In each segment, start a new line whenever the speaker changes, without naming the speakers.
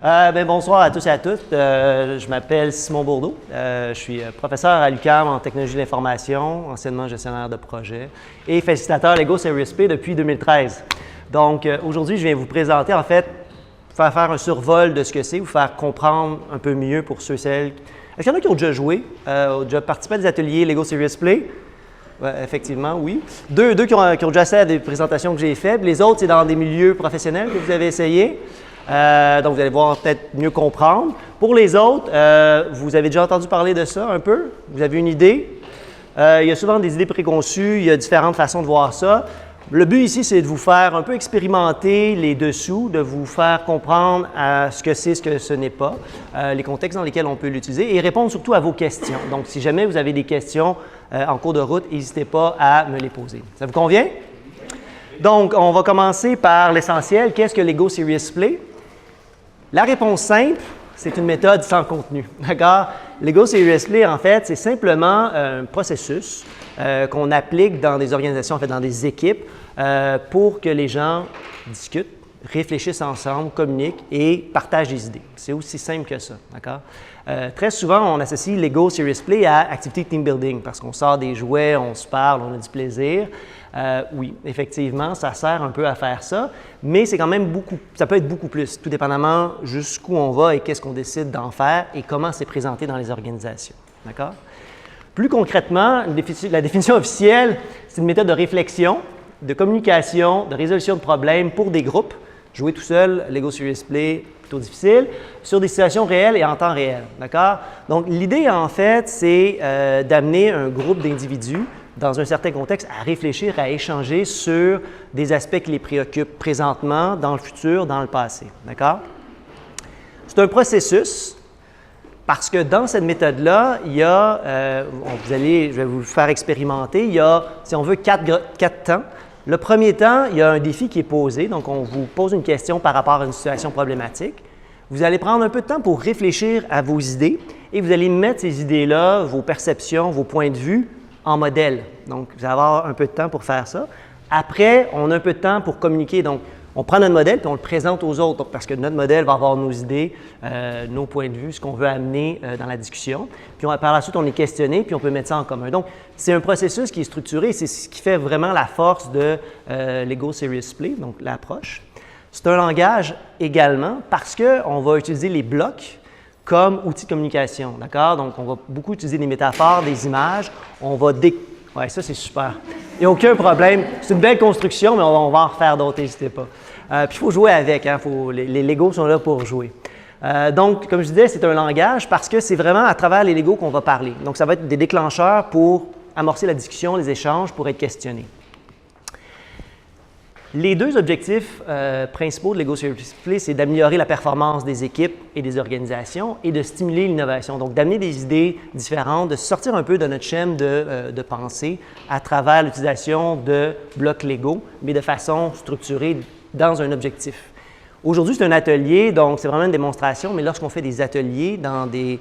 Bonsoir à tous et à toutes. Je m'appelle Simon Bourdeau. Je suis professeur à l'UQAM en technologie de l'information, anciennement gestionnaire de projet et facilitateur Lego Serious Play depuis 2013. Donc, aujourd'hui, je viens vous présenter, en fait, faire un survol de ce que c'est, vous faire comprendre un peu mieux pour ceux et celles. Est-ce qu'il y en a qui ont déjà joué, ont déjà participé à des ateliers Lego Serious Play? Ouais, effectivement, oui. Deux qui ont déjà essayé à des présentations que j'ai faites. Les autres, c'est dans des milieux professionnels que vous avez essayé. Donc, vous allez voir peut-être mieux comprendre. Pour les autres, vous avez déjà entendu parler de ça un peu? Vous avez une idée? Il y a souvent des idées préconçues, il y a différentes façons de voir ça. Le but ici, c'est de vous faire un peu expérimenter les dessous, de vous faire comprendre ce que c'est, ce que ce n'est pas, les contextes dans lesquels on peut l'utiliser et répondre surtout à vos questions. Donc, si jamais vous avez des questions en cours de route, n'hésitez pas à me les poser. Ça vous convient? Donc, on va commencer par l'essentiel. Qu'est-ce que Lego Serious Play? La réponse simple, c'est une méthode sans contenu. D'accord? Lego Serious Play, en fait, c'est simplement un processus qu'on applique dans des organisations, en fait, dans des équipes, pour que les gens discutent, réfléchissent ensemble, communiquent et partagent des idées. C'est aussi simple que ça. D'accord? Très souvent, on associe Lego Serious Play à activité team building parce qu'on sort des jouets, on se parle, on a du plaisir. Oui, effectivement, ça sert un peu à faire ça, mais c'est quand même ça peut être beaucoup plus, tout dépendamment jusqu'où on va et qu'est-ce qu'on décide d'en faire et comment c'est présenté dans les organisations. D'accord? Plus concrètement, la définition officielle, c'est une méthode de réflexion, de communication, de résolution de problèmes pour des groupes. Jouer tout seul, Lego Serious Play, plutôt difficile, sur des situations réelles et en temps réel. D'accord? Donc, l'idée, en fait, c'est d'amener un groupe d'individus dans un certain contexte, à réfléchir, à échanger sur des aspects qui les préoccupent présentement, dans le futur, dans le passé. D'accord? C'est un processus parce que dans cette méthode-là, il y a, je vais vous le faire expérimenter, il y a, si on veut, quatre temps. Le premier temps, il y a un défi qui est posé, donc on vous pose une question par rapport à une situation problématique. Vous allez prendre un peu de temps pour réfléchir à vos idées et vous allez mettre ces idées-là, vos perceptions, vos points de vue, en modèle. Donc, vous allez avoir un peu de temps pour faire ça. Après, on a un peu de temps pour communiquer. Donc, on prend notre modèle et on le présente aux autres parce que notre modèle va avoir nos idées, nos points de vue, ce qu'on veut amener dans la discussion. Puis, par la suite, on est questionné puis on peut mettre ça en commun. Donc, c'est un processus qui est structuré. C'est ce qui fait vraiment la force de Lego Serious Play, donc l'approche. C'est un langage également parce qu'on va utiliser les blocs comme outil de communication, d'accord? Donc, on va beaucoup utiliser des métaphores, des images. On va Ouais, ça, c'est super. Il n'y a aucun problème. C'est une belle construction, mais on va en refaire d'autres, n'hésitez pas. Puis, il faut jouer avec, hein? Les Legos sont là pour jouer. Donc, comme je disais, c'est un langage parce que c'est vraiment à travers les Legos qu'on va parler. Donc, ça va être des déclencheurs pour amorcer la discussion, les échanges, pour être questionné. Les deux objectifs principaux de Lego Serious Play, c'est d'améliorer la performance des équipes et des organisations et de stimuler l'innovation. Donc, d'amener des idées différentes, de sortir un peu de notre chaîne de pensée à travers l'utilisation de blocs Lego, mais de façon structurée dans un objectif. Aujourd'hui, c'est un atelier, donc c'est vraiment une démonstration, mais lorsqu'on fait des ateliers dans des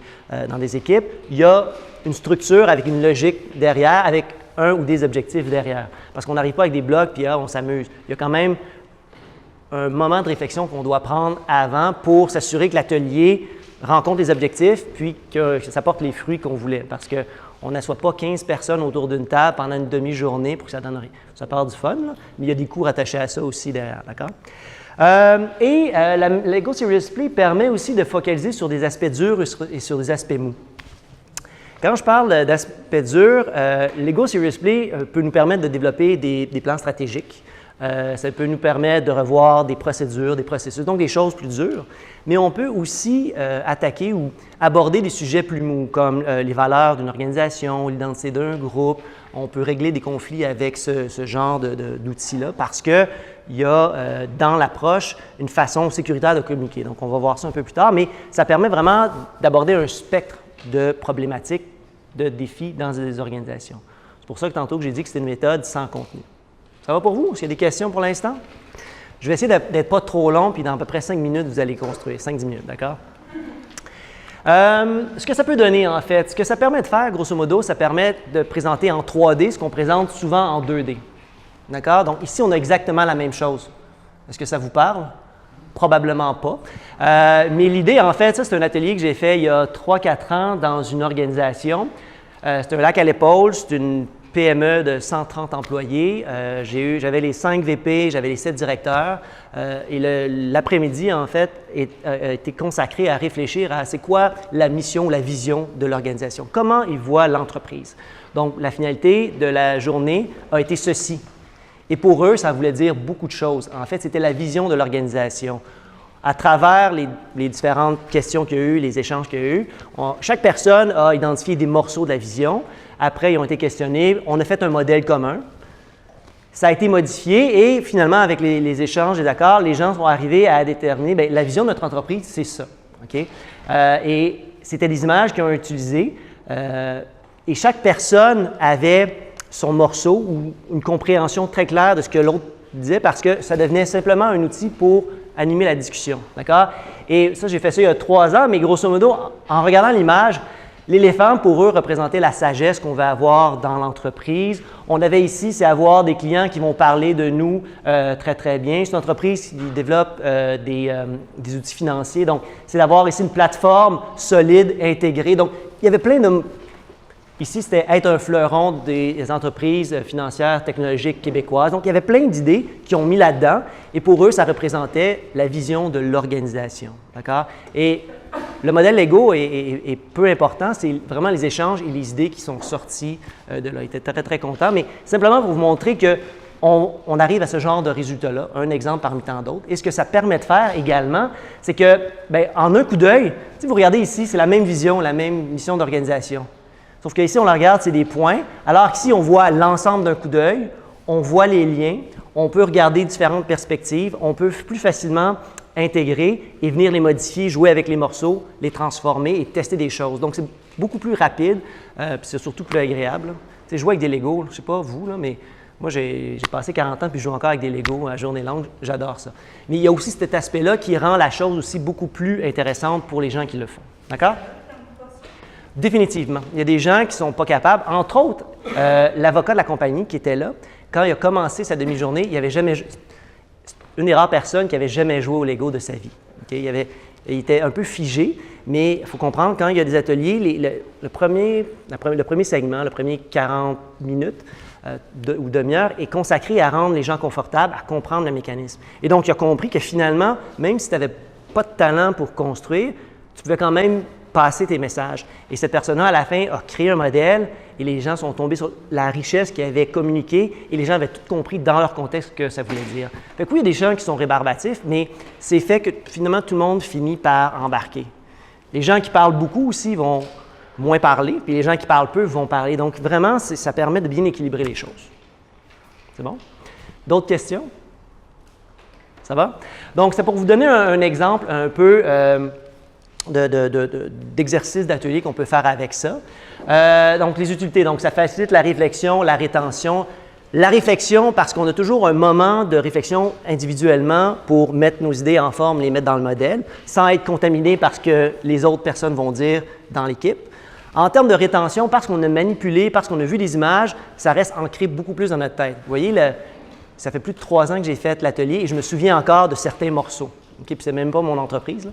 équipes, il y a une structure avec une logique derrière, avec un ou des objectifs derrière. Parce qu'on n'arrive pas avec des blocs puis on s'amuse. Il y a quand même un moment de réflexion qu'on doit prendre avant pour s'assurer que l'atelier rencontre les objectifs puis que ça porte les fruits qu'on voulait. Parce qu'on n'assoit pas 15 personnes autour d'une table pendant une demi-journée pour que ça donne rien. Ça part du fun, là, mais il y a des cours attachés à ça aussi derrière. D'accord? La Lego Serious Play permet aussi de focaliser sur des aspects durs et sur des aspects mous. Quand je parle d'aspects durs, Lego Serious Play peut nous permettre de développer des plans stratégiques. Ça peut nous permettre de revoir des procédures, des processus, donc des choses plus dures. Mais on peut aussi attaquer ou aborder des sujets plus mous, comme les valeurs d'une organisation, l'identité d'un groupe. On peut régler des conflits avec ce genre d'outils-là parce qu'il y a dans l'approche une façon sécuritaire de communiquer. Donc, on va voir ça un peu plus tard, mais ça permet vraiment d'aborder un spectre de problématiques, de défis dans des organisations. C'est pour ça que tantôt j'ai dit que c'était une méthode sans contenu. Ça va pour vous? Est-ce qu'il y a des questions pour l'instant? Je vais essayer d'être pas trop long, puis dans à peu près 5 minutes, vous allez construire. 5-10 minutes, d'accord? Ce que ça peut donner, en fait, ce que ça permet de faire, grosso modo, ça permet de présenter en 3D ce qu'on présente souvent en 2D. D'accord? Donc ici, on a exactement la même chose. Est-ce que ça vous parle? Probablement pas. Mais l'idée, en fait, ça, c'est un atelier que j'ai fait il y a 3-4 ans dans une organisation. C'est un lac à l'épaule, c'est une PME de 130 employés. J'avais les 5 VP, j'avais les 7 directeurs. Et l'après-midi, en fait, a été consacré à réfléchir à c'est quoi la mission, la vision de l'organisation. Comment ils voient l'entreprise. Donc, la finalité de la journée a été ceci. Et pour eux, ça voulait dire beaucoup de choses. En fait, c'était la vision de l'organisation. À travers les différentes questions qu'il y a eu, les échanges qu'il y a eu, chaque personne a identifié des morceaux de la vision. Après, ils ont été questionnés. On a fait un modèle commun. Ça a été modifié et finalement, avec les échanges, les accords, les gens sont arrivés à déterminer bien, la vision de notre entreprise, c'est ça. Okay? Et c'était des images qu'ils ont utilisées et chaque personne avait son morceau ou une compréhension très claire de ce que l'autre disait parce que ça devenait simplement un outil pour animer la discussion. D'accord? Et ça, j'ai fait ça il y a 3 ans, mais grosso modo, en regardant l'image, l'éléphant, pour eux, représentait la sagesse qu'on va avoir dans l'entreprise. On avait ici, c'est avoir des clients qui vont parler de nous très, très bien. C'est une entreprise qui développe des outils financiers. Donc, c'est d'avoir ici une plateforme solide, intégrée. Donc, il y avait plein de... Ici, c'était être un fleuron des entreprises financières technologiques québécoises. Donc, il y avait plein d'idées qui ont mis là-dedans et pour eux, ça représentait la vision de l'organisation. D'accord? Et le modèle Lego est peu important, c'est vraiment les échanges et les idées qui sont sorties de là. Ils étaient très, très contents, mais simplement pour vous montrer qu'on arrive à ce genre de résultat-là, un exemple parmi tant d'autres. Et ce que ça permet de faire également, c'est que, bien, en un coup d'œil, si vous regardez ici, c'est la même vision, la même mission d'organisation. Sauf qu'ici, on la regarde, c'est des points, alors qu'ici, on voit l'ensemble d'un coup d'œil, on voit les liens, on peut regarder différentes perspectives, on peut plus facilement intégrer et venir les modifier, jouer avec les morceaux, les transformer et tester des choses. Donc, c'est beaucoup plus rapide, puis c'est surtout plus agréable. Tu sais, jouer avec des Legos, je ne sais pas vous, là, mais moi, j'ai passé 40 ans puis je joue encore avec des Legos à journée longue, j'adore ça. Mais il y a aussi cet aspect-là qui rend la chose aussi beaucoup plus intéressante pour les gens qui le font. D'accord? Définitivement. Il y a des gens qui ne sont pas capables. Entre autres, l'avocat de la compagnie qui était là, quand il a commencé sa demi-journée, il avait jamais... une des rares personnes qui n'avait jamais joué au Lego de sa vie. Okay? Il était un peu figé, mais il faut comprendre, quand il y a des ateliers, le premier segment, le premier 40 minutes ou demi-heure est consacré à rendre les gens confortables, à comprendre le mécanisme. Et donc, il a compris que finalement, même si tu n'avais pas de talent pour construire, tu pouvais quand même passer tes messages. Et cette personne-là, à la fin, a créé un modèle et les gens sont tombés sur la richesse qu'il avait communiquée et les gens avaient tout compris dans leur contexte ce que ça voulait dire. Fait que oui, il y a des gens qui sont rébarbatifs, mais c'est fait que finalement, tout le monde finit par embarquer. Les gens qui parlent beaucoup aussi vont moins parler, puis les gens qui parlent peu vont parler. Donc vraiment, ça permet de bien équilibrer les choses. C'est bon? D'autres questions? Ça va? Donc, c'est pour vous donner un exemple un peu... d'exercices d'atelier qu'on peut faire avec ça. Donc, les utilités. Donc, ça facilite la réflexion, la rétention. La réflexion, parce qu'on a toujours un moment de réflexion individuellement pour mettre nos idées en forme, les mettre dans le modèle, sans être contaminé par ce que les autres personnes vont dire dans l'équipe. En termes de rétention, parce qu'on a manipulé, parce qu'on a vu des images, ça reste ancré beaucoup plus dans notre tête. Vous voyez, ça fait plus de 3 ans que j'ai fait l'atelier et je me souviens encore de certains morceaux. Okay? Puis c'est même pas mon entreprise, là.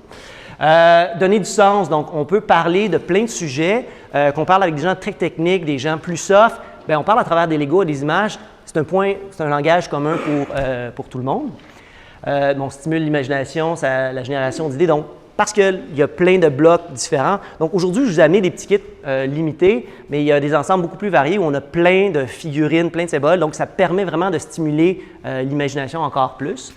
Donner du sens, donc on peut parler de plein de sujets, qu'on parle avec des gens très techniques, des gens plus soft, bien, on parle à travers des Legos et des images, c'est un langage commun pour tout le monde. On stimule l'imagination, la génération d'idées, donc parce qu'il y a plein de blocs différents. Donc aujourd'hui, je vous ai amené des petits kits limités, mais il y a des ensembles beaucoup plus variés où on a plein de figurines, plein de symboles, donc ça permet vraiment de stimuler l'imagination encore plus.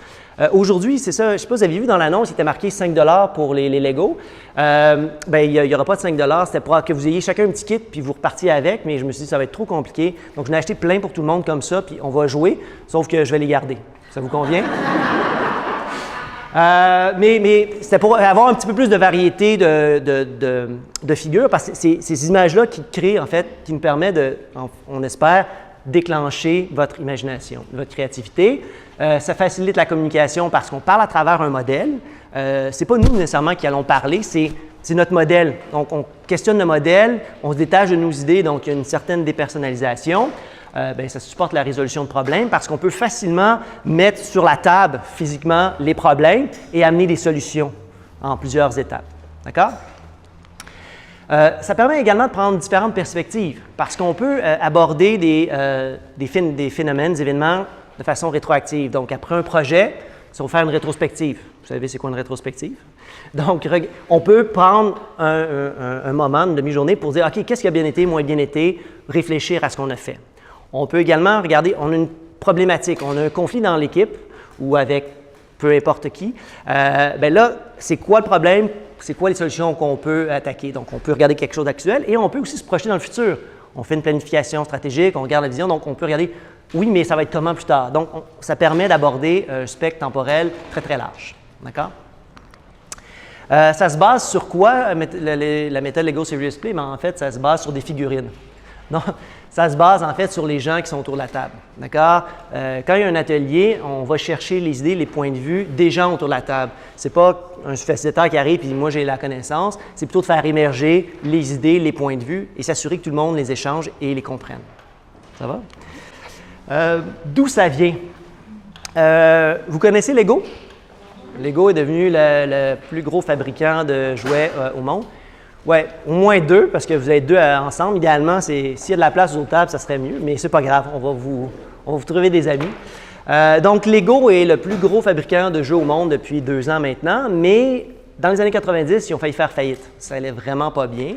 Aujourd'hui, c'est ça, je ne sais pas si vous avez vu dans l'annonce, il était marqué 5 $ pour les Legos. Il n'y aura pas de 5 $, c'était pour que vous ayez chacun un petit kit puis vous repartiez avec, mais je me suis dit que ça va être trop compliqué. Donc, je n'ai acheté plein pour tout le monde comme ça, puis on va jouer, sauf que je vais les garder. Ça vous convient? Mais c'était pour avoir un petit peu plus de variété de figures, parce que c'est ces images-là qui créent, en fait, qui nous permettent on espère, déclencher votre imagination, votre créativité. Ça facilite la communication parce qu'on parle à travers un modèle. Ce n'est pas nous nécessairement qui allons parler, c'est notre modèle. Donc, on questionne le modèle, on se détache de nos idées, donc il y a une certaine dépersonnalisation. ça supporte la résolution de problèmes parce qu'on peut facilement mettre sur la table physiquement les problèmes et amener des solutions en plusieurs étapes. D'accord? Ça permet également de prendre différentes perspectives parce qu'on peut aborder des phénomènes, des événements de façon rétroactive. Donc, après un projet, si on veut faire une rétrospective, vous savez c'est quoi une rétrospective? Donc, on peut prendre un moment, une demi-journée pour dire, OK, qu'est-ce qui a bien été, moins bien été, réfléchir à ce qu'on a fait. On peut également regarder, on a une problématique, on a un conflit dans l'équipe ou avec peu importe qui. Bien là, c'est quoi le problème? C'est quoi les solutions qu'on peut attaquer? Donc, on peut regarder quelque chose d'actuel et on peut aussi se projeter dans le futur. On fait une planification stratégique, on regarde la vision, donc on peut regarder, oui, mais ça va être comment plus tard. Donc, ça permet d'aborder un spectre temporel très, très large. D'accord? Ça se base sur quoi, la méthode Lego Serious Play? Mais en fait, ça se base sur des figurines. Donc, ça se base en fait sur les gens qui sont autour de la table. D'accord? Quand il y a un atelier, on va chercher les idées, les points de vue des gens autour de la table. Ce n'est pas un facilitateur qui arrive et moi j'ai la connaissance, c'est plutôt de faire émerger les idées, les points de vue et s'assurer que tout le monde les échange et les comprenne. Ça va? D'où ça vient? Vous connaissez Lego? Lego est devenu le plus gros fabricant de jouets au monde. Oui, au moins 2, parce que vous êtes 2 ensemble. Idéalement, s'il y a de la place aux tables, ça serait mieux, mais c'est pas grave, on va vous trouver des amis. Donc, Lego est le plus gros fabricant de jeux au monde depuis 2 ans maintenant, mais dans les années 90, ils ont failli faire faillite. Ça allait vraiment pas bien.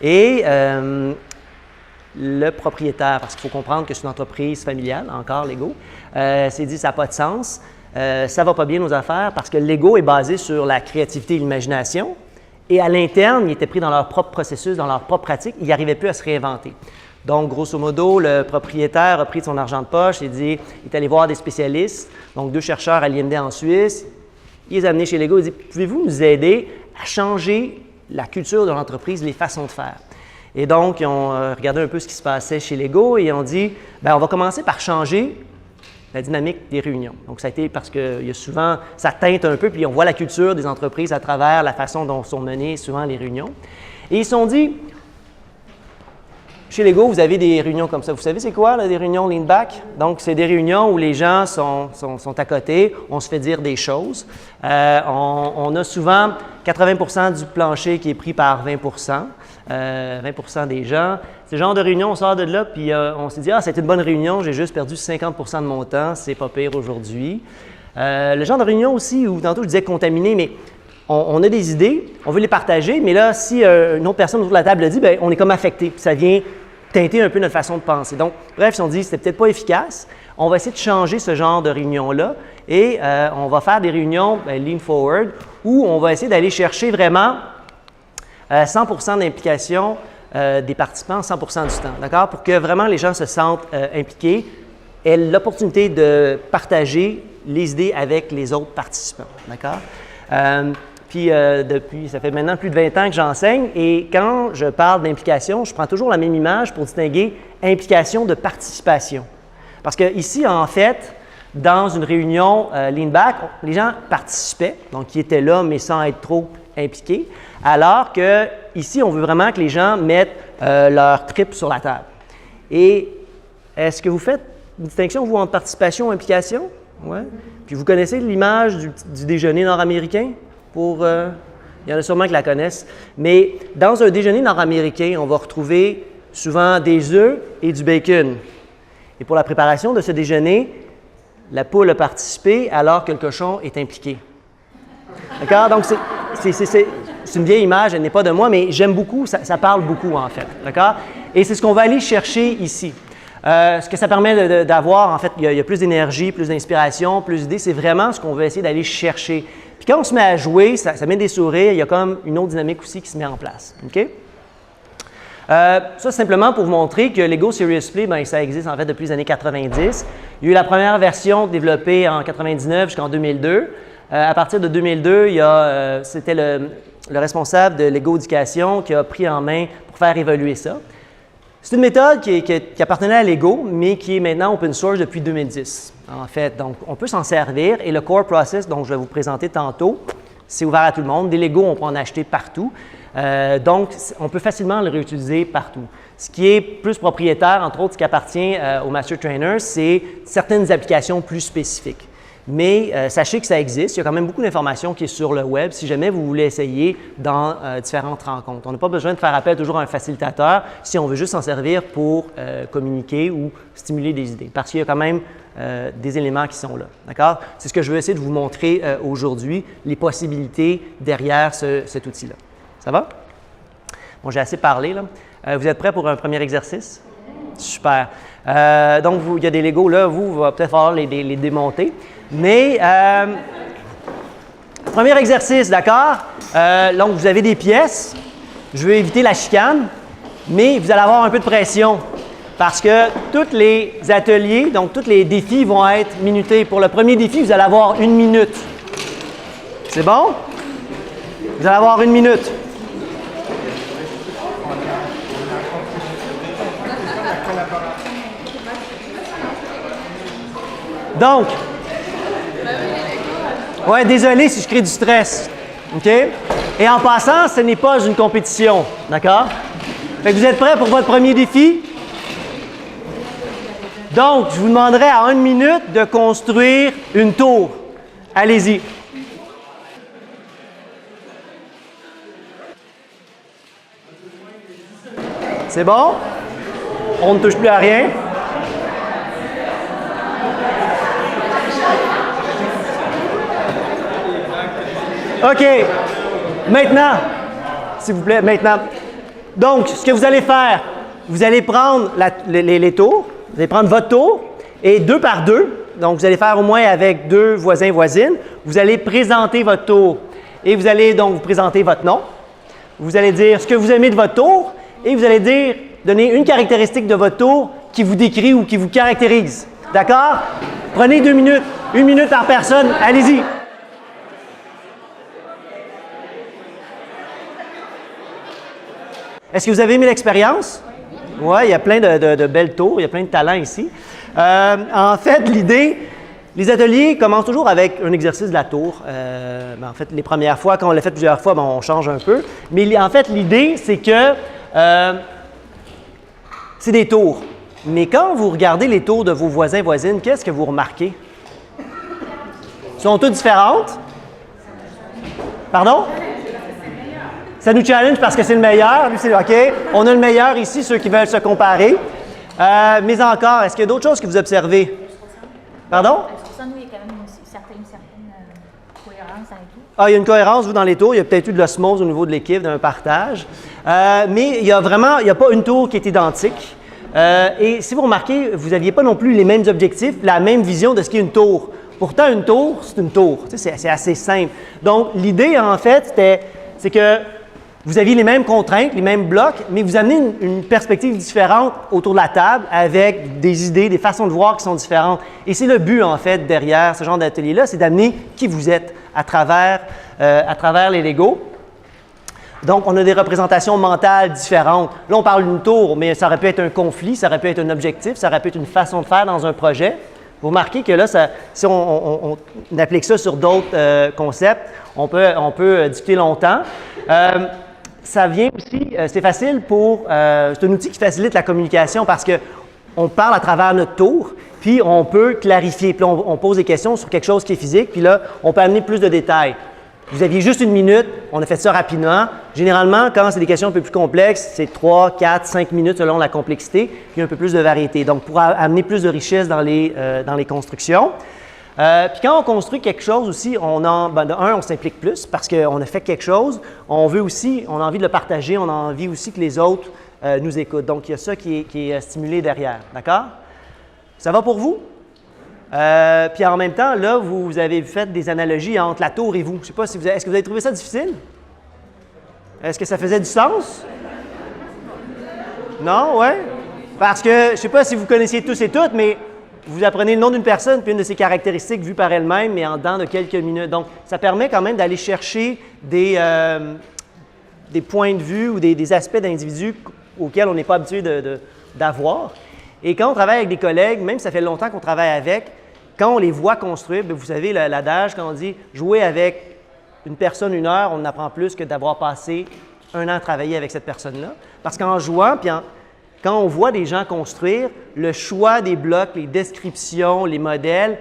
Et le propriétaire, parce qu'il faut comprendre que c'est une entreprise familiale, encore Lego, s'est dit ça n'a pas de sens, ça va pas bien nos affaires, parce que Lego est basé sur la créativité et l'imagination. Et à l'interne, ils étaient pris dans leur propre processus, dans leur propre pratique. Ils n'arrivaient plus à se réinventer. Donc, grosso modo, le propriétaire a pris de son argent de poche et il est allé voir des spécialistes, donc 2 chercheurs à l'IND en Suisse. Il les a amenés chez Lego. Il dit, pouvez-vous nous aider à changer la culture de l'entreprise, les façons de faire? Et donc, ils ont regardé un peu ce qui se passait chez Lego et ils ont dit, bien, on va commencer par changer la dynamique des réunions. Donc, ça a été parce qu'il y a souvent, ça teinte un peu, puis on voit la culture des entreprises à travers la façon dont sont menées souvent les réunions. Et ils se sont dit, chez Lego, vous avez des réunions comme ça. Vous savez c'est quoi, là, des réunions lean back? Donc, c'est des réunions où les gens sont à côté, on se fait dire des choses. On a souvent 80% du plancher qui est pris par 20%. 20% des gens. C'est le genre de réunion, on sort de là, puis on s'est dit « Ah, c'était une bonne réunion, j'ai juste perdu 50% de mon temps, c'est pas pire aujourd'hui. » Le genre de réunion aussi où, tantôt, je disais contaminé, mais on a des idées, on veut les partager, mais là, si une autre personne autour de la table le dit, bien, on est comme affecté, puis ça vient teinter un peu notre façon de penser. Donc, bref, ils se sont dit « C'était peut-être pas efficace, on va essayer de changer ce genre de réunion-là et on va faire des réunions lean forward où on va essayer d'aller chercher vraiment 100% d'implication des participants 100% du temps, d'accord? Pour que vraiment les gens se sentent impliqués, aient l'opportunité de partager les idées avec les autres participants, d'accord? Depuis, ça fait maintenant plus de 20 ans que j'enseigne et quand je parle d'implication, je prends toujours la même image pour distinguer implication de participation. Parce que ici, en fait, dans une réunion lean back, les gens participaient, donc ils étaient là, mais sans être trop impliqués, alors que ici, on veut vraiment que les gens mettent leur trip sur la table. Et est-ce que vous faites une distinction, vous, entre participation et implication? Oui. Puis vous connaissez l'image du déjeuner nord-américain? Il y en a sûrement qui la connaissent. Mais dans un déjeuner nord-américain, on va retrouver souvent des œufs et du bacon. Et pour la préparation de ce déjeuner, la poule a participé alors que le cochon est impliqué. D'accord? Donc, c'est une vieille image, elle n'est pas de moi, mais j'aime beaucoup, ça parle beaucoup en fait. D'accord? Et c'est ce qu'on va aller chercher ici. Ce que ça permet d'avoir, en fait, il y a plus d'énergie, plus d'inspiration, plus d'idées. C'est vraiment ce qu'on veut essayer d'aller chercher. Puis quand on se met à jouer, ça met des sourires, il y a comme une autre dynamique aussi qui se met en place. OK? Ça, simplement pour vous montrer que Lego Serious Play, bien, ça existe en fait depuis les années 90. Il y a eu la première version développée en 99 jusqu'en 2002. À partir de 2002, c'était le responsable de Lego Éducation qui a pris en main pour faire évoluer ça. C'est une méthode qui appartenait à Lego, mais qui est maintenant open source depuis 2010, en fait. Donc, on peut s'en servir et le core process dont je vais vous présenter tantôt, c'est ouvert à tout le monde. Des Lego, on peut en acheter partout. Donc, on peut facilement le réutiliser partout. Ce qui est plus propriétaire, entre autres, ce qui appartient au Master Trainer, c'est certaines applications plus spécifiques. Mais sachez que ça existe. Il y a quand même beaucoup d'informations qui est sur le web si jamais vous voulez essayer dans différentes rencontres. On n'a pas besoin de faire appel toujours à un facilitateur si on veut juste s'en servir pour communiquer ou stimuler des idées. Parce qu'il y a quand même des éléments qui sont là. D'accord? C'est ce que je veux essayer de vous montrer aujourd'hui, les possibilités derrière cet outil-là. Ça va? Bon, j'ai assez parlé, là. Vous êtes prêts pour un premier exercice? Super. Donc, il y a des Legos là, vous va peut-être falloir les démonter. Mais, premier exercice, d'accord? Donc, vous avez des pièces. Je veux éviter la chicane, mais vous allez avoir un peu de pression parce que tous les ateliers, donc tous les défis vont être minutés. Pour le premier défi, vous allez avoir 1 minute. C'est bon? Vous allez avoir 1 minute. Donc, ouais, désolé si je crée du stress. OK? Et en passant, ce n'est pas une compétition. D'accord? Fait que vous êtes prêts pour votre premier défi? Donc, je vous demanderai à 1 minute de construire une tour. Allez-y. C'est bon? On ne touche plus à rien. OK. Maintenant, s'il vous plaît, maintenant. Donc, ce que vous allez faire, vous allez prendre les tours, vous allez prendre votre tour et 2 par 2. Donc, vous allez faire au moins avec 2 voisins, voisines. Vous allez présenter votre tour et vous allez donc vous présenter votre nom. Vous allez dire ce que vous aimez de votre tour et vous allez donner une caractéristique de votre tour qui vous décrit ou qui vous caractérise. D'accord? Prenez 2 minutes, 1 minute par personne. Allez-y. Est-ce que vous avez aimé l'expérience? Oui, il y a plein de belles tours, il y a plein de talents ici. En fait, l'idée, les ateliers commencent toujours avec un exercice de la tour. En fait, les premières fois, quand on l'a fait plusieurs fois, on change un peu. Mais en fait, l'idée, c'est que c'est des tours. Mais quand vous regardez les tours de vos voisins, voisines, qu'est-ce que vous remarquez? Elles sont toutes différentes? Pardon? Ça nous challenge parce que c'est le meilleur. Lui, c'est OK. On a le meilleur ici, ceux qui veulent se comparer. Mais encore, est-ce qu'il y a d'autres choses que vous observez? Pardon?
Il y a quand même une certaine cohérence avec tout.
Ah, il y a une cohérence, vous, dans les tours. Il y a peut-être eu de l'osmose au niveau de l'équipe, d'un partage. Mais il n'y a pas une tour qui est identique. Et si vous remarquez, vous n'aviez pas non plus les mêmes objectifs, la même vision de ce qu'est une tour. Pourtant, une tour, c'est une tour. Tu sais, c'est assez simple. Donc, l'idée, en fait, c'est que vous aviez les mêmes contraintes, les mêmes blocs, mais vous amenez une perspective différente autour de la table avec des idées, des façons de voir qui sont différentes. Et c'est le but, en fait, derrière ce genre d'atelier-là, c'est d'amener qui vous êtes à travers les Legos. Donc, on a des représentations mentales différentes. Là, on parle d'une tour, mais ça aurait pu être un conflit, ça aurait pu être un objectif, ça aurait pu être une façon de faire dans un projet. Vous remarquez que là, si on applique ça sur d'autres concepts, on peut discuter longtemps. Ça vient aussi, c'est facile c'est un outil qui facilite la communication parce qu'on parle à travers notre tour, puis on peut clarifier, puis on pose des questions sur quelque chose qui est physique, puis là, on peut amener plus de détails. Vous aviez juste 1 minute, on a fait ça rapidement. Généralement, quand c'est des questions un peu plus complexes, c'est 3, 4, 5 minutes selon la complexité, puis un peu plus de variété. Donc, pour amener plus de richesse dans les constructions. Puis quand on construit quelque chose aussi, on s'implique plus parce qu'on a fait quelque chose. On a envie de le partager, on a envie aussi que les autres nous écoutent. Donc, il y a ça qui est stimulé derrière. D'accord? Ça va pour vous? Puis en même temps, là, vous avez fait des analogies entre la tour et vous. Je ne sais pas si est-ce que vous avez trouvé ça difficile? Est-ce que ça faisait du sens? Non? Ouais? Parce que, je ne sais pas si vous connaissiez tous et toutes, mais vous apprenez le nom d'une personne puis une de ses caractéristiques vues par elle-même, mais en dedans de quelques minutes. Donc, ça permet quand même d'aller chercher des points de vue ou des aspects d'individus auxquels on n'est pas habitué d'avoir. Et quand on travaille avec des collègues, même si ça fait longtemps qu'on travaille avec, quand on les voit construire, bien, vous savez, l'adage, quand on dit jouer avec une personne 1 heure, on en apprend plus que d'avoir passé 1 an à travailler avec cette personne-là. Parce qu'en jouant, puis quand on voit des gens construire, le choix des blocs, les descriptions, les modèles,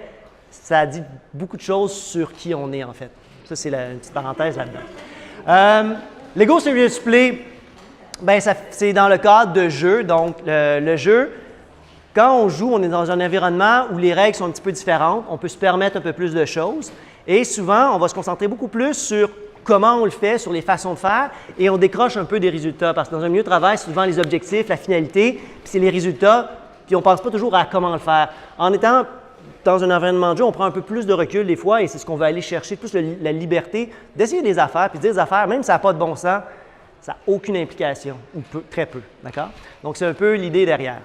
ça dit beaucoup de choses sur qui on est en fait. Ça, c'est une petite parenthèse là-dedans. Lego Serious Play, ben, c'est dans le cadre de jeu. Donc, le jeu, quand on joue, on est dans un environnement où les règles sont un petit peu différentes. On peut se permettre un peu plus de choses. Et souvent, on va se concentrer beaucoup plus sur comment on le fait, sur les façons de faire, et on décroche un peu des résultats. Parce que dans un milieu de travail, c'est souvent les objectifs, la finalité, puis c'est les résultats, puis on ne pense pas toujours à comment le faire. En étant dans un environnement de jeu, on prend un peu plus de recul des fois, et c'est ce qu'on va aller chercher, plus la liberté d'essayer des affaires, puis de dire des affaires, même si ça n'a pas de bon sens, ça n'a aucune implication, ou très peu, d'accord? Donc, c'est un peu l'idée derrière.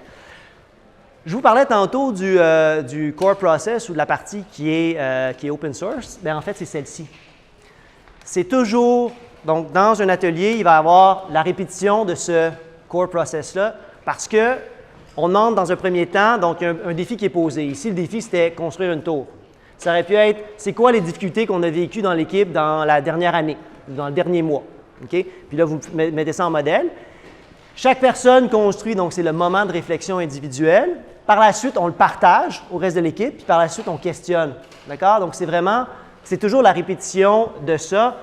Je vous parlais tantôt du core process ou de la partie qui est open source. Bien, en fait, c'est celle-ci. C'est toujours, donc dans un atelier, il va y avoir la répétition de ce core process-là parce qu'on demande dans un premier temps, donc un défi qui est posé. Ici, le défi, c'était construire une tour. Ça aurait pu être, c'est quoi les difficultés qu'on a vécues dans l'équipe dans la dernière année, dans le dernier mois. Okay? Puis là, vous mettez ça en modèle. Chaque personne construit, donc c'est le moment de réflexion individuelle. Par la suite, on le partage au reste de l'équipe, puis par la suite, on questionne. D'accord? Donc, c'est toujours la répétition de ça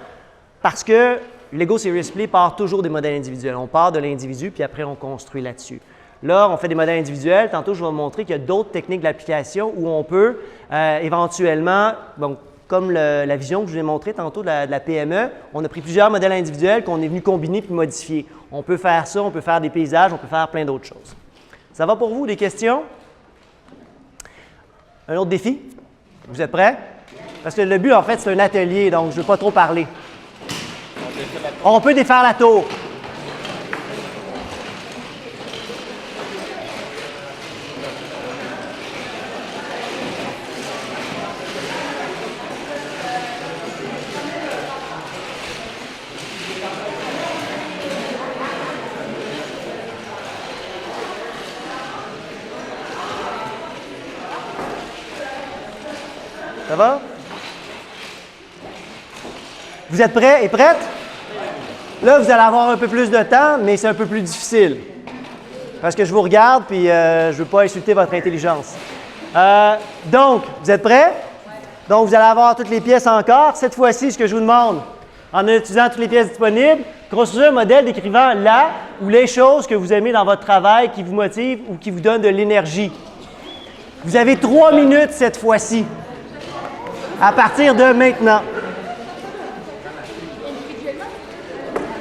parce que Lego Serious Play part toujours des modèles individuels. On part de l'individu, puis après, on construit là-dessus. Là, on fait des modèles individuels. Tantôt, je vais vous montrer qu'il y a d'autres techniques d'application où on peut éventuellement, donc, comme la vision que je vous ai montrée tantôt de la PME, on a pris plusieurs modèles individuels qu'on est venu combiner puis modifier. On peut faire ça, on peut faire des paysages, on peut faire plein d'autres choses. Ça va pour vous, des questions? Un autre défi? Vous êtes prêts? Parce que le but, en fait, c'est un atelier, donc je ne veux pas trop parler. On peut défaire la tour. Ça va? Vous êtes prêts et prêtes? Là, vous allez avoir un peu plus de temps, mais c'est un peu plus difficile. Parce que je vous regarde, puis je ne veux pas insulter votre intelligence. Donc, vous êtes prêts? Donc, vous allez avoir toutes les pièces encore. Cette fois-ci, ce que je vous demande, en utilisant toutes les pièces disponibles, construisez un modèle décrivant la ou les choses que vous aimez dans votre travail, qui vous motivent ou qui vous donnent de l'énergie. Vous avez 3 minutes cette fois-ci. À partir de maintenant.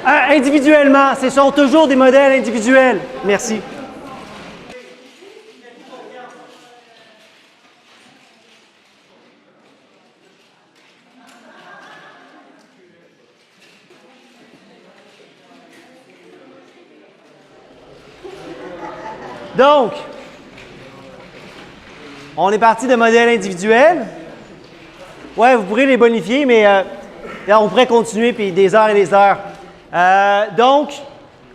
Individuellement, ce sont toujours des modèles individuels. Merci. Donc, on est parti de modèles individuels. Oui, vous pourrez les bonifier, mais on pourrait continuer puis des heures et des heures. Donc,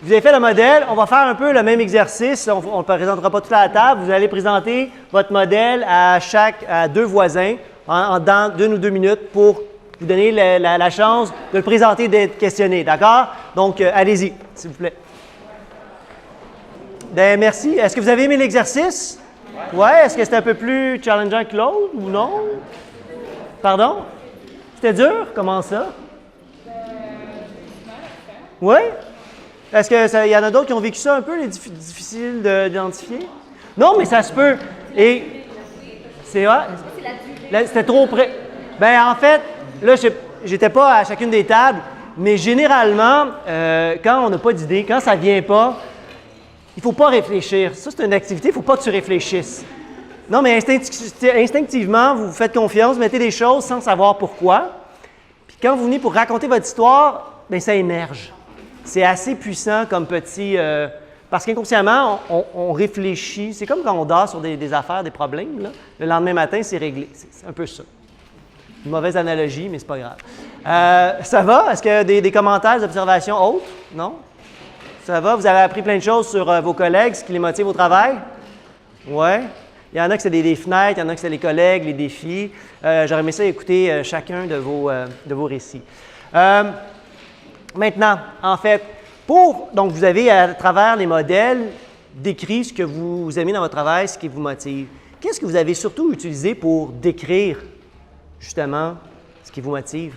vous avez fait le modèle. On va faire un peu le même exercice. On ne le présentera pas tout à la table. Vous allez présenter votre modèle à 2 voisins dans 1 ou 2 minutes pour vous donner la chance de le présenter et d'être questionné. D'accord? Donc, allez-y, s'il vous plaît. Bien, merci. Est-ce que vous avez aimé l'exercice? Oui. Est-ce que c'était un peu plus challengeant que l'autre ou non? Pardon? C'était dur? Comment ça? Oui? Est-ce qu'il y en a d'autres qui ont vécu ça un peu, les difficiles d'identifier? Non, mais ça se peut. Et c'est vrai? C'était trop près. Bien, en fait, là, j'étais pas à chacune des tables, mais généralement, quand on n'a pas d'idée, quand ça ne vient pas, il ne faut pas réfléchir. Ça, c'est une activité, il ne faut pas que tu réfléchisses. Non, mais instinctivement, vous faites confiance, vous mettez des choses sans savoir pourquoi. Puis quand vous venez pour raconter votre histoire, bien, ça émerge. C'est assez puissant comme petit... parce qu'inconsciemment, on réfléchit. C'est comme quand on dort sur des affaires, des problèmes. Là. Le lendemain matin, c'est réglé. C'est un peu ça. Une mauvaise analogie, mais c'est pas grave. Ça va? Est-ce qu'il y a des commentaires, des observations autres? Non? Ça va? Vous avez appris plein de choses sur vos collègues, ce qui les motive au travail? Oui? Il y en a que c'est des fenêtres, il y en a que c'est les collègues, les défis. J'aurais aimé ça écouter chacun de vos récits. Maintenant, en fait, donc vous avez à travers les modèles, décrit ce que vous aimez dans votre travail, ce qui vous motive. Qu'est-ce que vous avez surtout utilisé pour décrire, justement, ce qui vous motive?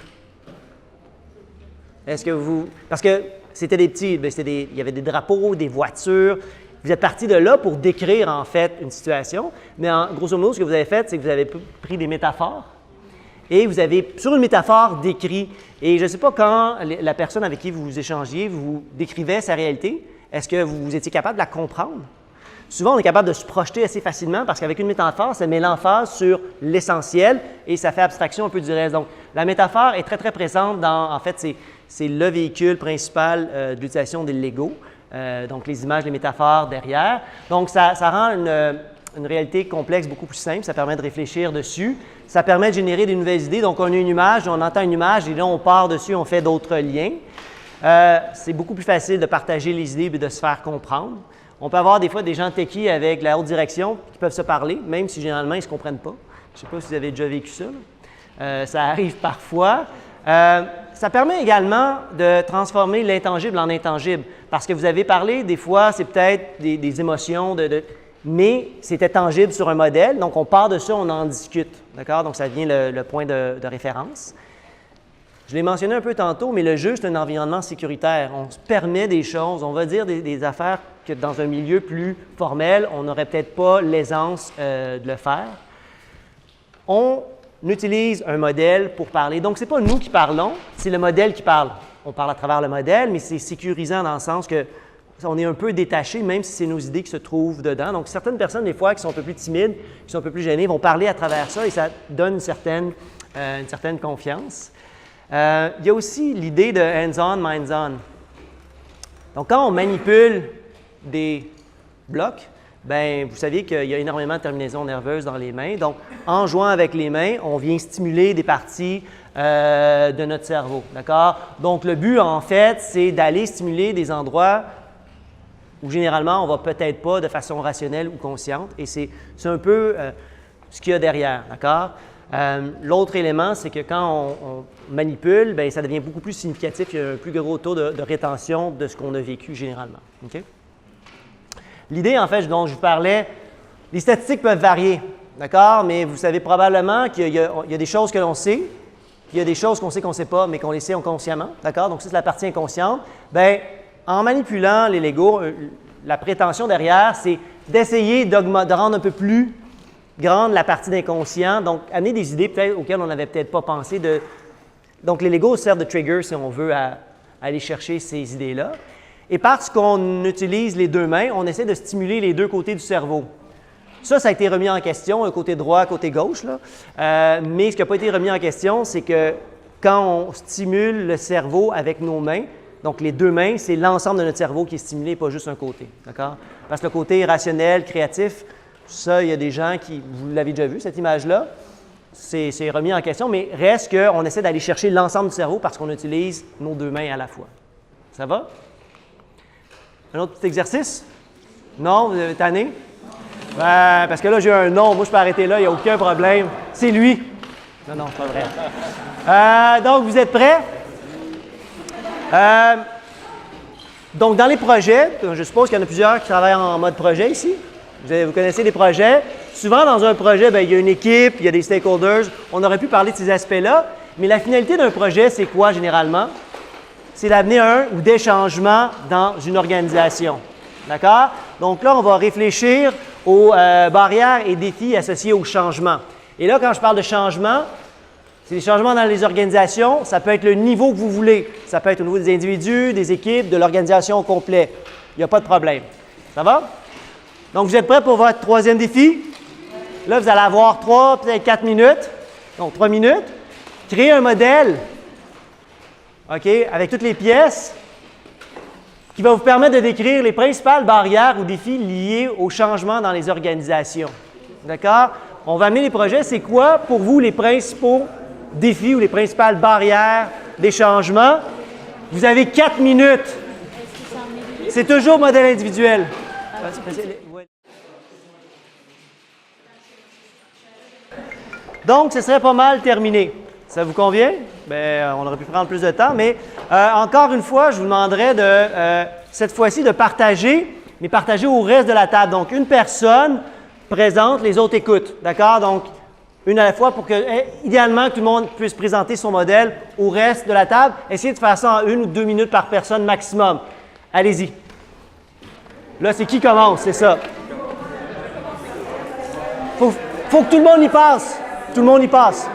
Est-ce que vous... Parce que c'était des petits... il y avait des drapeaux, des voitures. Vous êtes parti de là pour décrire, en fait, une situation. Mais grosso modo, ce que vous avez fait, c'est que vous avez pris des métaphores et vous avez, sur une métaphore, décrit. Et je ne sais pas quand la personne avec qui vous échangiez vous décrivait sa réalité, est-ce que vous étiez capable de la comprendre? Souvent, on est capable de se projeter assez facilement parce qu'avec une métaphore, ça met l'emphase sur l'essentiel et ça fait abstraction un peu du reste. Donc, la métaphore est très, très présente dans, en fait, c'est le véhicule principal de l'utilisation des Lego. Donc, les images, les métaphores derrière. Donc, ça rend une réalité complexe beaucoup plus simple. Ça permet de réfléchir dessus. Ça permet de générer des nouvelles idées. Donc, on a une image, on entend une image et là, on part dessus, on fait d'autres liens. C'est beaucoup plus facile de partager les idées et de se faire comprendre. On peut avoir des fois des gens techie avec la haute direction qui peuvent se parler, même si généralement ils ne se comprennent pas. Je ne sais pas si vous avez déjà vécu ça. Ça arrive parfois. Ça permet également de transformer l'intangible en intangible. Parce que vous avez parlé, des fois, c'est peut-être des émotions, mais c'était tangible sur un modèle. Donc, on part de ça, on en discute. D'accord? Donc, ça devient le point de référence. Je l'ai mentionné un peu tantôt, mais le jeu, c'est un environnement sécuritaire. On se permet des choses, on va dire des affaires que dans un milieu plus formel, on n'aurait peut-être pas l'aisance de le faire. On utilise un modèle pour parler. Donc, ce n'est pas nous qui parlons, c'est le modèle qui parle. On parle à travers le modèle, mais c'est sécurisant dans le sens que on est un peu détaché, même si c'est nos idées qui se trouvent dedans. Donc, certaines personnes, des fois, qui sont un peu plus timides, qui sont un peu plus gênées, vont parler à travers ça et ça donne une certaine confiance. Il y a aussi l'idée de hands-on, minds-on. Donc, quand on manipule des blocs, bien, vous savez qu'il y a énormément de terminaisons nerveuses dans les mains. Donc, en jouant avec les mains, on vient stimuler des parties de notre cerveau. D'accord? Donc, le but, en fait, c'est d'aller stimuler des endroits où, généralement, on ne va peut-être pas de façon rationnelle ou consciente. Et c'est un peu ce qu'il y a derrière. D'accord? L'autre élément, c'est que quand on manipule, bien, ça devient beaucoup plus significatif. Il y a un plus gros taux de rétention de ce qu'on a vécu généralement. Okay? L'idée, en fait, dont je vous parlais, les statistiques peuvent varier, d'accord? Mais vous savez probablement qu'il y a des choses que l'on sait, qu'il y a des choses qu'on sait qu'on ne sait pas, mais qu'on les sait inconsciemment, d'accord? Donc, ça, c'est la partie inconsciente. Bien, en manipulant les Legos, la prétention derrière, c'est d'essayer de rendre un peu plus grande la partie d'inconscient, donc amener des idées peut-être auxquelles on n'avait peut-être pas pensé. Donc, les Legos servent de trigger, si on veut, à aller chercher ces idées-là. Et parce qu'on utilise les deux mains, on essaie de stimuler les deux côtés du cerveau. Ça a été remis en question, un côté droit, côté gauche. Là. Mais ce qui n'a pas été remis en question, c'est que quand on stimule le cerveau avec nos mains, donc les deux mains, c'est l'ensemble de notre cerveau qui est stimulé, pas juste un côté. D'accord? Parce que le côté rationnel, créatif, ça, il y a des gens qui, vous l'avez déjà vu, cette image-là, c'est remis en question, mais reste qu'on essaie d'aller chercher l'ensemble du cerveau parce qu'on utilise nos deux mains à la fois. Ça va? Un autre petit exercice? Non? Vous avez tanné? Parce que là, j'ai un non. Moi, je peux arrêter là. Il n'y a aucun problème. C'est lui. Non, c'est pas vrai. Donc, vous êtes prêts? Donc, dans les projets, je suppose qu'il y en a plusieurs qui travaillent en mode projet ici. Vous connaissez les projets. Souvent, dans un projet, bien, il y a une équipe, il y a des stakeholders. On aurait pu parler de ces aspects-là. Mais la finalité d'un projet, c'est quoi généralement? C'est d'amener un ou des changements dans une organisation. D'accord? Donc là, on va réfléchir aux barrières et défis associés au changement. Et là, quand je parle de changement, c'est des changements dans les organisations. Ça peut être le niveau que vous voulez. Ça peut être au niveau des individus, des équipes, de l'organisation au complet. Il n'y a pas de problème. Ça va? Donc, vous êtes prêts pour votre troisième défi? Là, vous allez avoir 3, peut-être 4 minutes. Donc, 3 minutes. Créer un modèle, OK, avec toutes les pièces, qui va vous permettre de décrire les principales barrières ou défis liés au changement dans les organisations. D'accord? On va amener les projets. C'est quoi, pour vous, les principaux défis ou les principales barrières des changements? Vous avez 4 minutes. C'est toujours modèle individuel. Donc, ce serait pas mal terminé. Ça vous convient? Bien, on aurait pu prendre plus de temps, mais encore une fois, je vous demanderais cette fois-ci de partager mais partagé au reste de la table. Donc, une personne présente, les autres écoutent. D'accord? Donc, une à la fois pour que, idéalement, que tout le monde puisse présenter son modèle au reste de la table. Essayez de faire ça en 1 ou 2 minutes par personne maximum. Allez-y. Là, c'est qui commence, c'est ça. Faut que tout le monde y passe. Tout le monde y passe.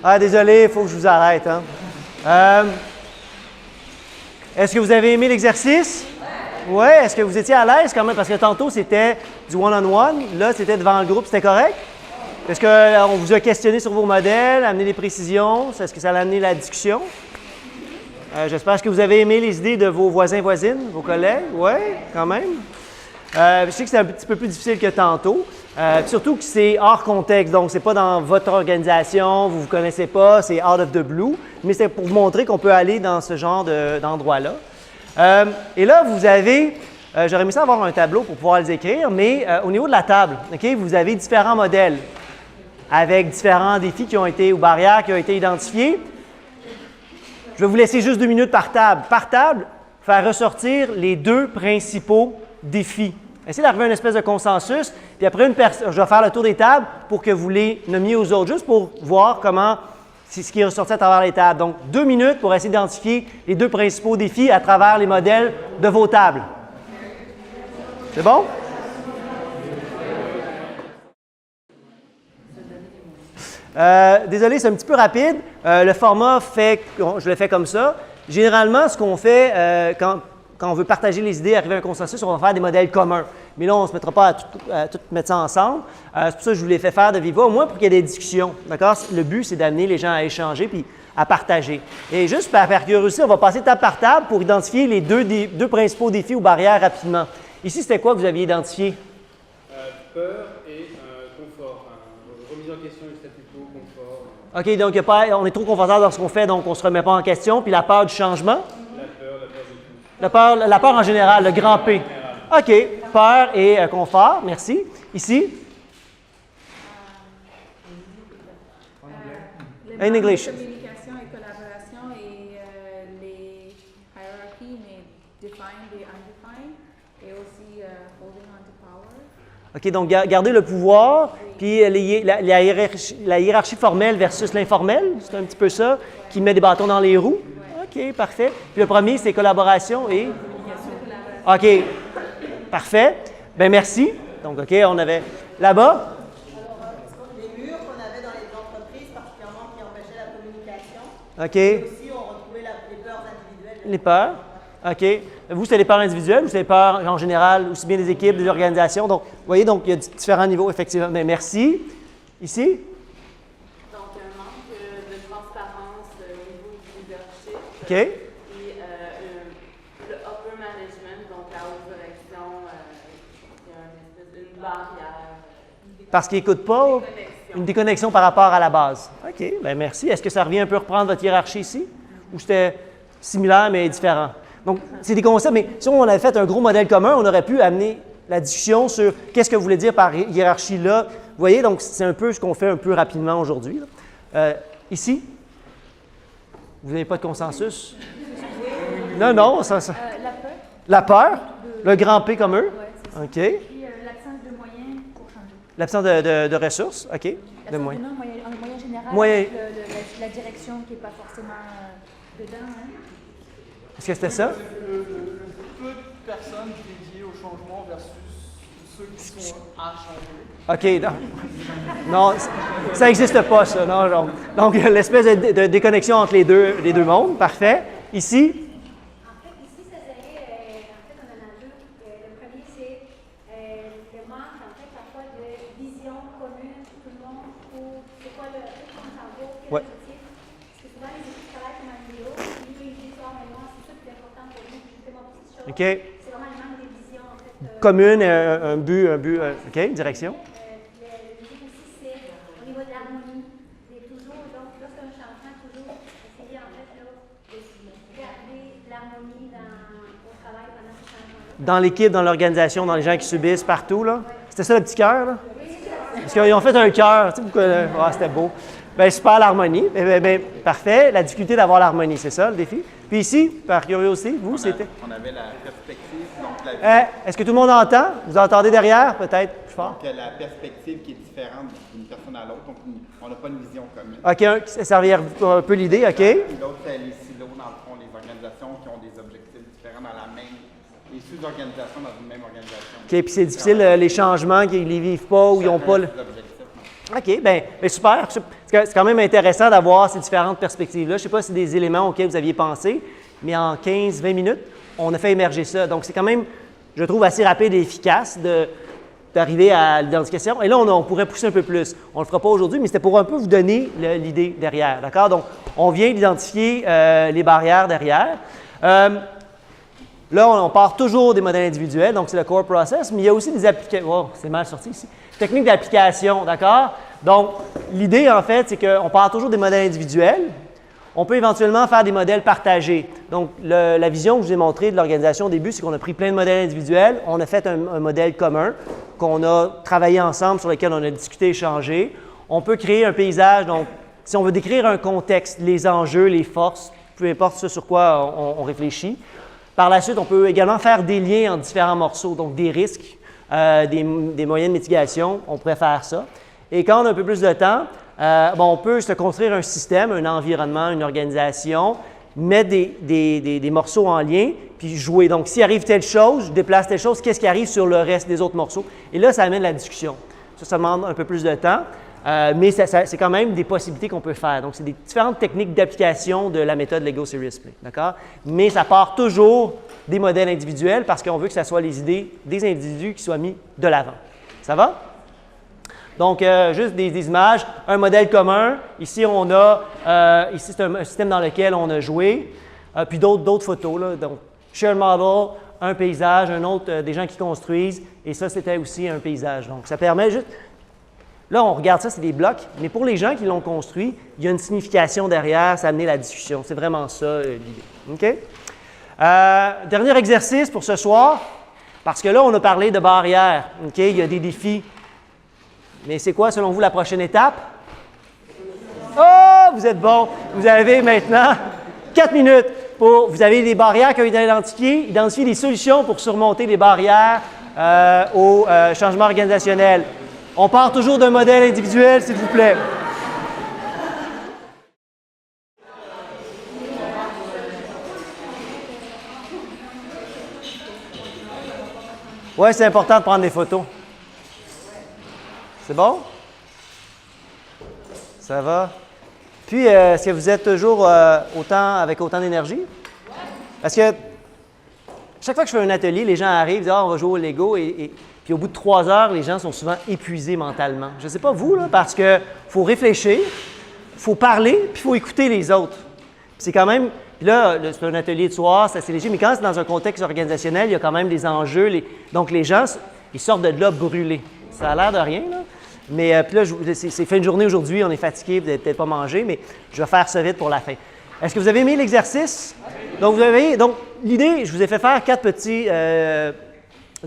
Ah, désolé, il faut que je vous arrête. Hein. Est-ce que vous avez aimé l'exercice? Oui. Ouais. Est-ce que vous étiez à l'aise quand même? Parce que tantôt, c'était du one-on-one. Là, c'était devant le groupe. C'était correct? Est-ce qu'on vous a questionné sur vos modèles, amené des précisions? Est-ce que ça a amené la discussion? J'espère que vous avez aimé les idées de vos voisins, voisines, vos collègues. Oui, quand même. Je sais que c'est un petit peu plus difficile que tantôt. Surtout que c'est hors contexte, donc c'est pas dans votre organisation, vous ne vous connaissez pas, c'est out of the blue, mais c'est pour vous montrer qu'on peut aller dans ce genre d'endroit-là. Et là, vous avez, j'aurais aimé ça avoir un tableau pour pouvoir les écrire, mais au niveau de la table, okay, vous avez différents modèles avec différents défis qui ont été, ou barrières qui ont été identifiés. Je vais vous laisser juste 2 minutes par table. Par table, faire ressortir les 2 principaux défis. Essayez d'arriver à une espèce de consensus, puis après, je vais faire le tour des tables pour que vous les nommiez aux autres, juste pour voir comment c'est ce qui est ressorti à travers les tables. Donc, 2 minutes pour essayer d'identifier les 2 principaux défis à travers les modèles de vos tables. C'est bon? Désolé, c'est un petit peu rapide. Le format fait, je le fais comme ça. Généralement, ce qu'on fait quand on veut partager les idées, arriver à un consensus, on va faire des modèles communs. Mais là, on ne se mettra pas à tout mettre ça ensemble. C'est pour ça que je vous l'ai fait faire de vive voix, au moins pour qu'il y ait des discussions. D'accord? Le but, c'est d'amener les gens à échanger puis à partager. Et juste par curiosité, on va passer table par table pour identifier les 2 principaux défis ou barrières rapidement. Ici, c'était quoi que vous aviez identifié?
Peur et confort. Remise en question du statu quo, confort.
OK, donc on est trop confortable dans ce qu'on fait, donc on ne se remet pas en question. Puis la peur du changement? La peur en général, le grand P. OK, peur et confort, merci. Ici? In English.
Communication et collaboration et les hiérarchies, mais defined et undefined, et aussi holding on to power.
OK, donc garder le pouvoir, puis la hiérarchie formelle versus l'informel, c'est un petit peu ça, qui met des bâtons dans les roues. OK, parfait. Puis le premier, c'est collaboration et? OK, parfait. Bien, merci. Donc, OK, on avait là-bas.
Les murs qu'on avait dans les entreprises, particulièrement qui empêchaient la communication.
OK.
Et aussi, on retrouvait les peurs individuelles.
Les peurs. OK. Vous, c'est les peurs individuelles ou c'est les peurs en général, aussi bien des équipes, des organisations? Donc, vous voyez, donc, il y a différents niveaux, effectivement. Mais merci. Ici?
Donc, un manque de transparence au niveau du leadership.
OK.
Et le upper management, donc la haute direction, il y a une barrière.
Parce qu'ils n'écoutent pas? Une déconnexion par rapport à la base. OK, bien merci. Est-ce que ça revient un peu reprendre votre hiérarchie ici? Ou c'était similaire mais différent? Donc, c'est des concepts, mais si on avait fait un gros modèle commun, on aurait pu amener la discussion sur qu'est-ce que vous voulez dire par hiérarchie là. Vous voyez, donc c'est un peu ce qu'on fait un peu rapidement aujourd'hui. Ici? Vous n'avez pas de consensus? Non, non.
La peur.
La peur? Le grand P comme eux?
Oui, c'est ça.
OK.
Puis l'absence de moyens pour changer.
L'absence de ressources? OK. De moyens.
En moyen général,
Moyen.
avec la direction qui n'est pas forcément dedans. Hein.
Est-ce que c'était ça?
Le peu de personnes dédiées au changement versus ceux qui sont à changer.
OK. Non, ça n'existe pas, ça. Non, donc, l'espèce de déconnexion entre les deux mondes. Parfait. Ici?
En fait, ici, ça serait, on en a 2. Le premier, c'est le manque, en fait, parfois de vision commune pour tout le monde, pour c'est quoi le cerveau, quel
Ouais.
objectif. Parce que souvent, les équipes travaillent comme un vidéo, puis ils disent, oh, mais moi, c'est ça qui est important pour nous, je fais ma petite chose.
OK.
C'est vraiment le manque de vision, en fait.
Commune, un but, OK, direction.
Le deuxième aussi, c'est au niveau de l'harmonie. Toujours, donc, lorsqu'un changement, toujours essayer, en fait, là, de garder l'harmonie au travail pendant ce changement-là.
Dans l'équipe, dans l'organisation, dans les gens qui subissent partout, là. C'était ça le petit cœur, là? Parce qu'ils ont fait un cœur, tu sais, c'était beau. Bien, super, l'harmonie. Parfait. La difficulté d'avoir l'harmonie, c'est ça le défi? Puis ici, par curiosité, vous, c'était?
On avait la perspective, donc la vision.
Est-ce que tout le monde entend? Vous entendez derrière, peut-être plus fort?
Donc, la perspective qui est différente d'une personne à l'autre, donc on n'a pas une vision commune.
OK, ça servir un peu l'idée, OK?
Puis l'autre, c'est les silos, dans le fond, les organisations qui ont des objectifs différents dans la même, les sous-organisations dans une même organisation.
OK, puis c'est difficile, les changements, qu'ils ne les vivent pas ou ils n'ont pas le... OK, bien, super. C'est quand même intéressant d'avoir ces différentes perspectives-là. Je ne sais pas si c'est des éléments auxquels vous aviez pensé, mais en 15-20 minutes, on a fait émerger ça. Donc, c'est quand même, je trouve, assez rapide et efficace d'arriver à l'identification. Et là, on pourrait pousser un peu plus. On ne le fera pas aujourd'hui, mais c'était pour un peu vous donner l'idée derrière. D'accord? Donc, on vient d'identifier les barrières derrière. Là, on part toujours des modèles individuels, donc c'est le core process, mais il y a aussi des applications. Oh, c'est mal sorti ici. Technique d'application, d'accord? Donc, l'idée, en fait, c'est qu'on part toujours des modèles individuels. On peut éventuellement faire des modèles partagés. Donc, la vision que je vous ai montrée de l'organisation au début, c'est qu'on a pris plein de modèles individuels, on a fait un modèle commun qu'on a travaillé ensemble, sur lequel on a discuté, échangé. On peut créer un paysage, donc, si on veut décrire un contexte, les enjeux, les forces, peu importe ce sur quoi on réfléchit. Par la suite, on peut également faire des liens entre différents morceaux, donc des risques, des moyens de mitigation, on pourrait faire ça. Et quand on a un peu plus de temps, on peut se construire un système, un environnement, une organisation, mettre des morceaux en lien, puis jouer. Donc, s'il arrive telle chose, je déplace telle chose, qu'est-ce qui arrive sur le reste des autres morceaux? Et là, ça amène la discussion. Ça demande un peu plus de temps. Mais c'est quand même des possibilités qu'on peut faire. Donc, c'est des différentes techniques d'application de la méthode Lego Serious Play, d'accord? Mais ça part toujours des modèles individuels parce qu'on veut que ce soit les idées des individus qui soient mis de l'avant. Ça va? Donc, juste des images, un modèle commun. Ici, ici c'est un système dans lequel on a joué. Puis d'autres photos, là. Donc, shared model, un paysage, un autre, des gens qui construisent. Et ça, c'était aussi un paysage. Donc, ça permet juste... Là, on regarde ça, c'est des blocs, mais pour les gens qui l'ont construit, il y a une signification derrière, ça a amené la discussion. C'est vraiment ça l'idée. OK? Dernier exercice pour ce soir, parce que là, on a parlé de barrières. OK? Il y a des défis. Mais c'est quoi, selon vous, la prochaine étape? Oh, vous êtes bon! Vous avez maintenant 4 minutes vous avez des barrières qui ont été identifiées, identifier des solutions pour surmonter les barrières au changement organisationnel. On part toujours d'un modèle individuel, s'il vous plaît. Oui, c'est important de prendre des photos. C'est bon? Ça va? Puis, est-ce que vous êtes toujours avec autant d'énergie? Parce que chaque fois que je fais un atelier, les gens arrivent, disent « Ah, on va jouer au Lego » puis au bout de 3 heures, les gens sont souvent épuisés mentalement. Je ne sais pas vous, là, parce qu'il faut réfléchir, il faut parler, puis il faut écouter les autres. C'est quand même, puis là, c'est un atelier de soir, c'est assez léger, mais quand c'est dans un contexte organisationnel, il y a quand même des enjeux. Donc les gens, ils sortent de là brûlés. Ça a l'air de rien, là. Mais puis là, c'est fin de journée aujourd'hui, on est fatigué, vous n'avez peut-être pas mangé, mais je vais faire ça vite pour la fin. Est-ce que vous avez aimé l'exercice? Donc, l'idée, je vous ai fait faire 4 petits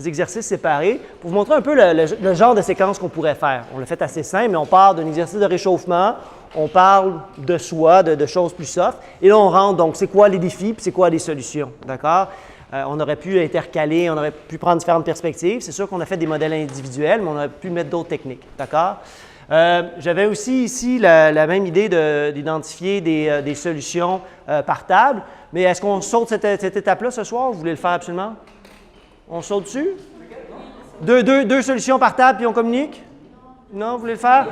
exercices séparés pour vous montrer un peu le genre de séquence qu'on pourrait faire. On l'a fait assez simple, mais on part d'un exercice de réchauffement, on parle de soi, de choses plus soft, et là, on rentre, donc, c'est quoi les défis, puis c'est quoi les solutions, d'accord? On aurait pu intercaler, on aurait pu prendre différentes perspectives. C'est sûr qu'on a fait des modèles individuels, mais on aurait pu mettre d'autres techniques, d'accord? J'avais aussi ici la même idée d'identifier des solutions par table, mais est-ce qu'on saute cette étape-là ce soir? Vous voulez le faire absolument? On saute dessus? Deux solutions par table, puis on communique? Non, vous voulez le faire?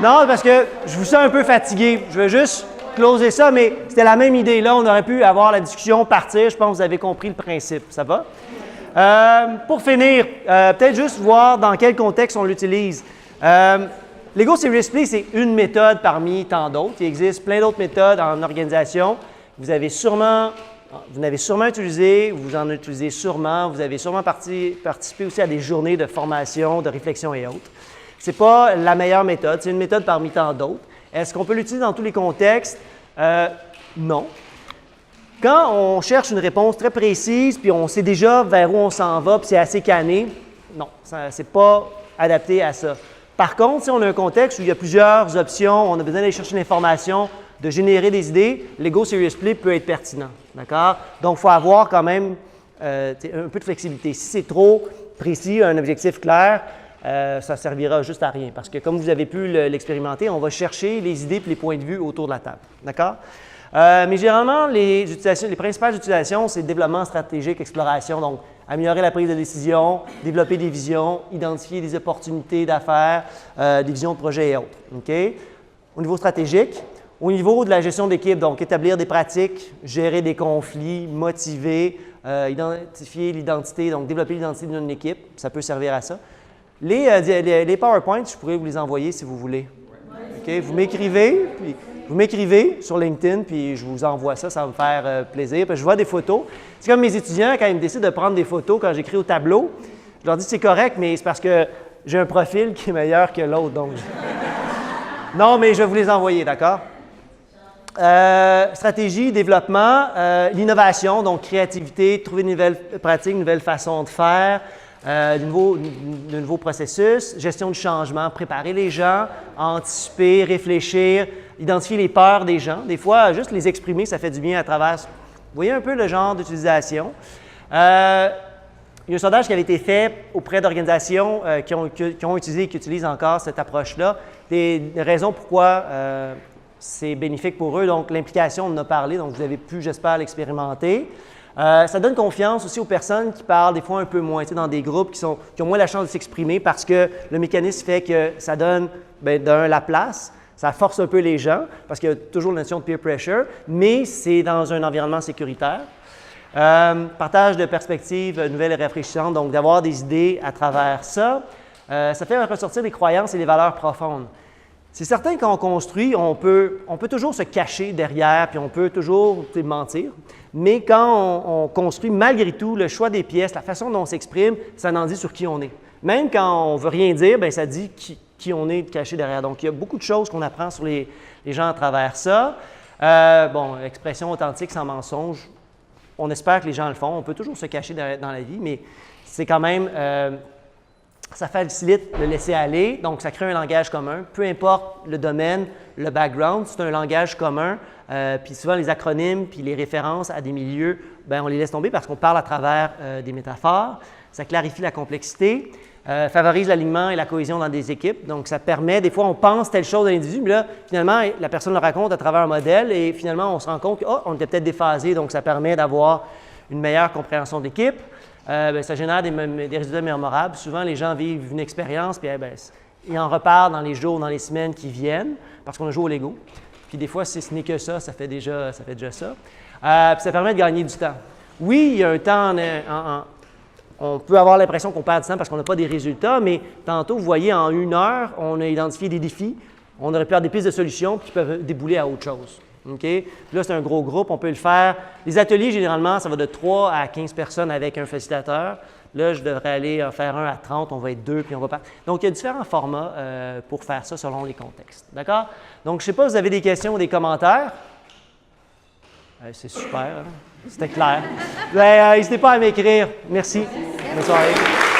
Non, parce que je vous sens un peu fatigué. Je veux juste closer ça, mais c'était la même idée. Là, on aurait pu avoir la discussion, partir. Je pense que vous avez compris le principe. Ça va? Pour finir, peut-être juste voir dans quel contexte on l'utilise. Lego Serious Play, c'est une méthode parmi tant d'autres. Il existe plein d'autres méthodes en organisation. Vous n'avez sûrement utilisé, vous en utilisez sûrement, vous avez sûrement participé aussi à des journées de formation, de réflexion et autres. Ce n'est pas la meilleure méthode, c'est une méthode parmi tant d'autres. Est-ce qu'on peut l'utiliser dans tous les contextes? Non. Quand on cherche une réponse très précise, puis on sait déjà vers où on s'en va, puis c'est assez canné, non, ce n'est pas adapté à ça. Par contre, si on a un contexte où il y a plusieurs options, on a besoin d'aller chercher l'information, de générer des idées, l'Ego Serious Play peut être pertinent. D'accord? Donc, il faut avoir quand même un peu de flexibilité. Si c'est trop précis, un objectif clair, ça servira juste à rien. Parce que comme vous avez pu l'expérimenter, on va chercher les idées et les points de vue autour de la table. D'accord? Mais généralement, les principales utilisations, c'est développement stratégique, exploration. Donc, améliorer la prise de décision, développer des visions, identifier des opportunités d'affaires, des visions de projets et autres. Okay? Au niveau stratégique, au niveau de la gestion d'équipe, donc établir des pratiques, gérer des conflits, motiver, identifier l'identité, donc développer l'identité d'une équipe, ça peut servir à ça. Les PowerPoints, je pourrais vous les envoyer si vous voulez. Okay? Vous m'écrivez sur LinkedIn, puis je vous envoie ça, ça va me faire plaisir. Puis je vois des photos. C'est comme mes étudiants, quand ils me décident de prendre des photos quand j'écris au tableau, je leur dis c'est correct, mais c'est parce que j'ai un profil qui est meilleur que l'autre. Donc... Non, mais je vais vous les envoyer, d'accord? Stratégie, développement, l'innovation, donc créativité, trouver de nouvelles pratiques, de nouvelles façons de faire, de nouveaux processus, gestion du changement, préparer les gens, anticiper, réfléchir, identifier les peurs des gens. Des fois, juste les exprimer, ça fait du bien à travers. Vous voyez un peu le genre d'utilisation. Il y a un sondage qui avait été fait auprès d'organisations qui ont utilisé et qui utilisent encore cette approche-là. Des raisons pourquoi c'est bénéfique pour eux. Donc, l'implication, on en a parlé, donc vous avez pu, j'espère, l'expérimenter. Ça donne confiance aussi aux personnes qui parlent des fois un peu moins, dans des groupes qui ont moins la chance de s'exprimer parce que le mécanisme fait que ça donne, la place, ça force un peu les gens parce qu'il y a toujours la notion de peer pressure, mais c'est dans un environnement sécuritaire. Partage de perspectives nouvelles et rafraîchissantes, donc d'avoir des idées à travers ça. Ça fait ressortir des croyances et des valeurs profondes. C'est certain qu'on construit, on peut toujours se cacher derrière, puis on peut toujours mentir, mais quand on construit, malgré tout, le choix des pièces, la façon dont on s'exprime, ça en dit sur qui on est. Même quand on ne veut rien dire, ça dit qui on est caché derrière. Donc, il y a beaucoup de choses qu'on apprend sur les gens à travers ça. Expression authentique sans mensonge, on espère que les gens le font. On peut toujours se cacher dans la vie, mais c'est quand même... ça facilite le laisser-aller, donc ça crée un langage commun. Peu importe le domaine, le background, c'est un langage commun. Puis souvent, les acronymes puis les références à des milieux, on les laisse tomber parce qu'on parle à travers des métaphores. Ça clarifie la complexité, favorise l'alignement et la cohésion dans des équipes. Donc, ça permet, des fois, on pense telle chose à l'individu, mais là, finalement, la personne le raconte à travers un modèle et finalement, on se rend compte qu'on était peut-être déphasé, donc ça permet d'avoir une meilleure compréhension de l'équipe. Ça génère des résultats mémorables. Souvent, les gens vivent une expérience, puis ils en reparlent dans les jours, dans les semaines qui viennent, parce qu'on a joué au Lego. Puis des fois, si ce n'est que ça, ça fait déjà ça. Puis ça permet de gagner du temps. Oui, il y a un temps, on peut avoir l'impression qu'on perd du temps parce qu'on n'a pas des résultats, mais tantôt, vous voyez, en 1 heure, on a identifié des défis, on aurait pu avoir des pistes de solutions qui peuvent débouler à autre chose. Okay? Là, c'est un gros groupe, on peut le faire. Les ateliers, généralement, ça va de 3 à 15 personnes avec un facilitateur. Là, je devrais aller en faire un à 30, on va être 2, puis on va pas. Donc, il y a différents formats pour faire ça selon les contextes. D'accord? Donc, je ne sais pas si vous avez des questions ou des commentaires. C'est super, hein? C'était clair. N'hésitez pas à m'écrire. Merci. Bonne soirée.